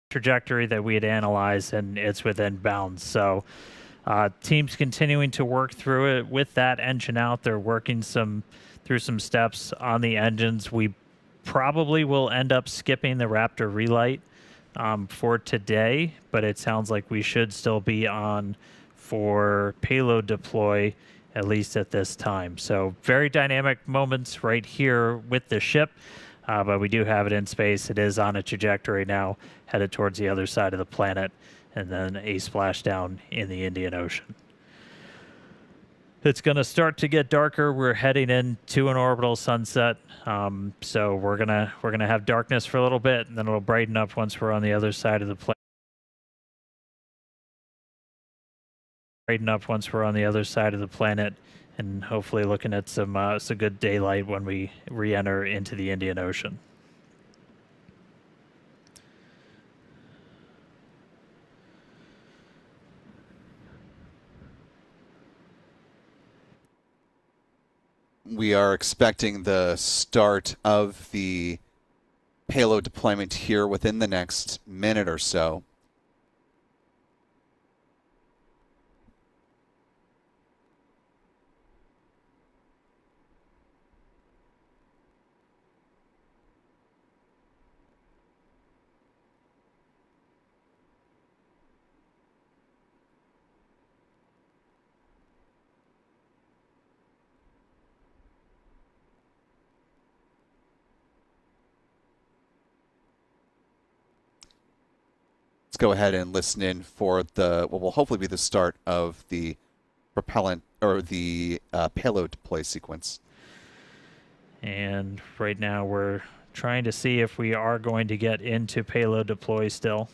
trajectory that we had analyzed, and it's within bounds. So team's continuing to work through it with that engine out. They're working through some steps on the engines. We probably will end up skipping the Raptor relight for today, but it sounds like we should still be on for payload deploy, at least at this time. So very dynamic moments right here with the ship, but we do have it in space. It is on a trajectory now, headed towards the other side of the planet, and then a splashdown in the Indian Ocean. It's going to start to get darker. We're heading into an orbital sunset, so we're gonna have darkness for a little bit, and then it'll brighten up once we're on the other side of the planet. And hopefully looking at some good daylight when we re-enter into the Indian Ocean. We are expecting the start of the payload deployment here within the next minute or so. Go ahead and listen in for what will hopefully be the start of the propellant or the payload deploy sequence. And right now we're trying to see if we are going to get into payload deploy still.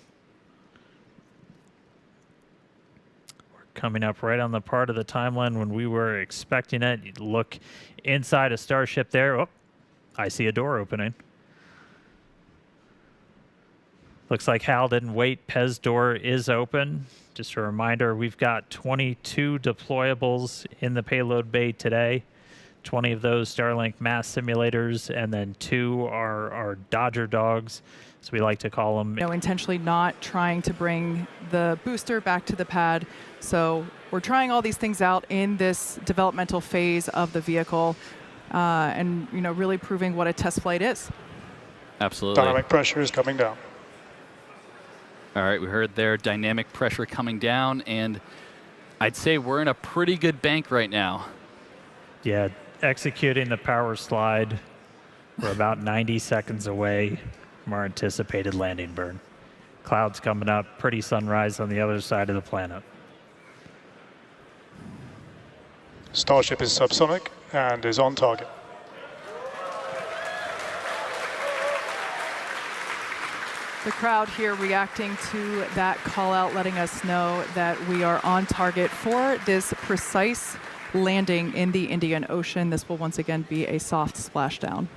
We're coming up right on the part of the timeline when we were expecting it. You look inside a Starship there. Oh, I see a door opening. Looks like Hal didn't wait. Pez door is open. Just a reminder, we've got 22 deployables in the payload bay today. 20 of those Starlink mass simulators, and then 2 are Dodger dogs, as we like to call them. Intentionally not trying to bring the booster back to the pad. So we're trying all these things out in this developmental phase of the vehicle, and really proving what a test flight is. Absolutely. Dynamic pressure is coming down. All right, we heard there dynamic pressure coming down, and I'd say we're in a pretty good bank right now. Yeah, executing the power slide. We're about 90 seconds away from our anticipated landing burn. Clouds coming up, pretty sunrise on the other side of the planet. Starship is subsonic and is on target. The crowd here reacting to that call out, letting us know that we are on target for this precise landing in the Indian Ocean. This will once again be a soft splashdown.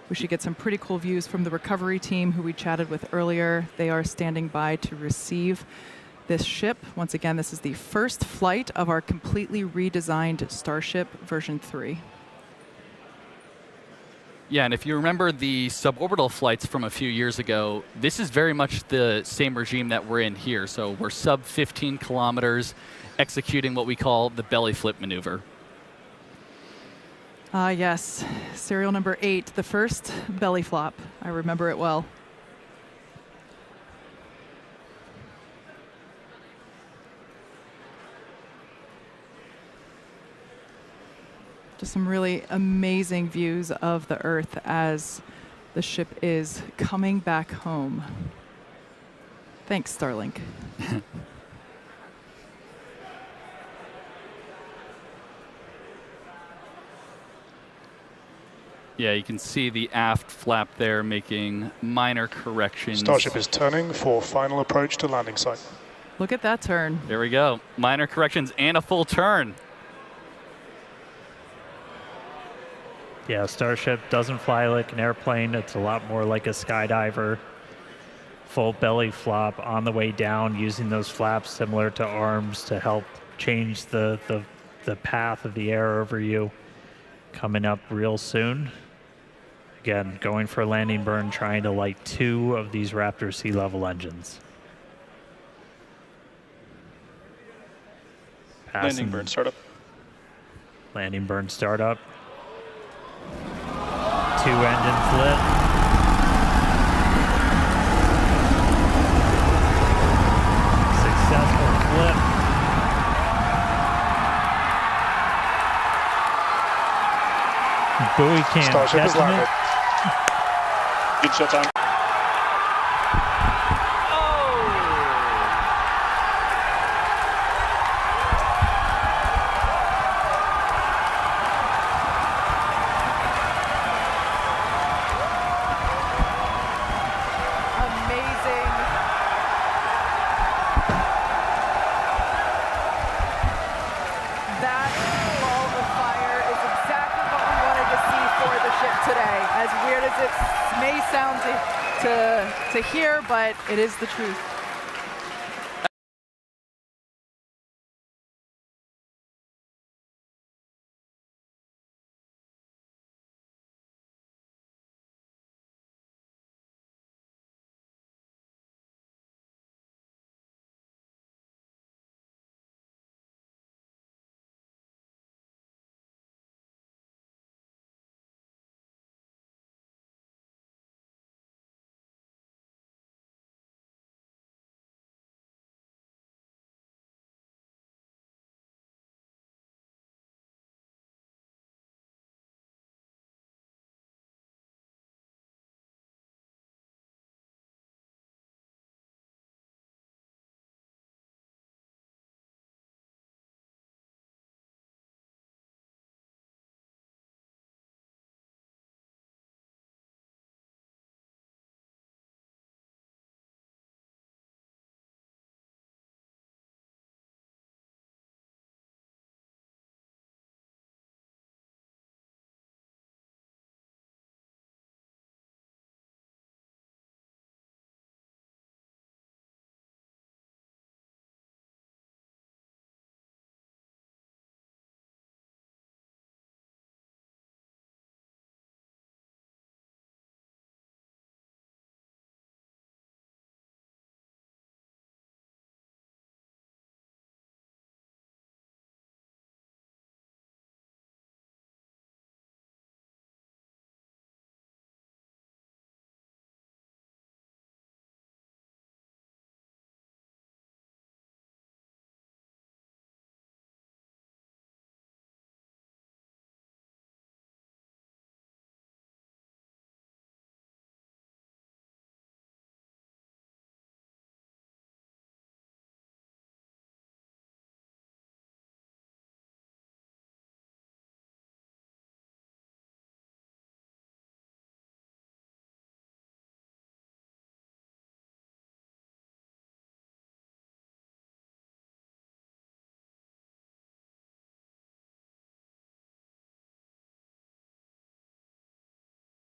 We should get some pretty cool views from the recovery team who we chatted with earlier. They are standing by to receive this ship. Once again, this is the first flight of our completely redesigned Starship version 3. Yeah, and if you remember the suborbital flights from a few years ago, this is very much the same regime that we're in here. So we're sub 15 kilometers, executing what we call the belly flip maneuver. Yes, serial number 8, the first belly flop. I remember it well. Some really amazing views of the Earth as the ship is coming back home. Thanks, Starlink. Yeah, you can see the aft flap there making minor corrections. Starship is turning for final approach to landing site. Look at that turn. There we go. Minor corrections and a full turn. Yeah, Starship doesn't fly like an airplane. It's a lot more like a skydiver. Full belly flop on the way down, using those flaps similar to arms to help change the path of the air over you. Coming up real soon. Again, going for a landing burn, trying to light 2 of these Raptor sea level engines. Landing burn startup. Landing burn startup. 2 engines lit. Successful flip. Buoy cam Starship is catching landed. it. Good shot time. Amazing. That ball of fire is exactly what we wanted to see for the ship today. As weird as it may sound to hear, but it is the truth.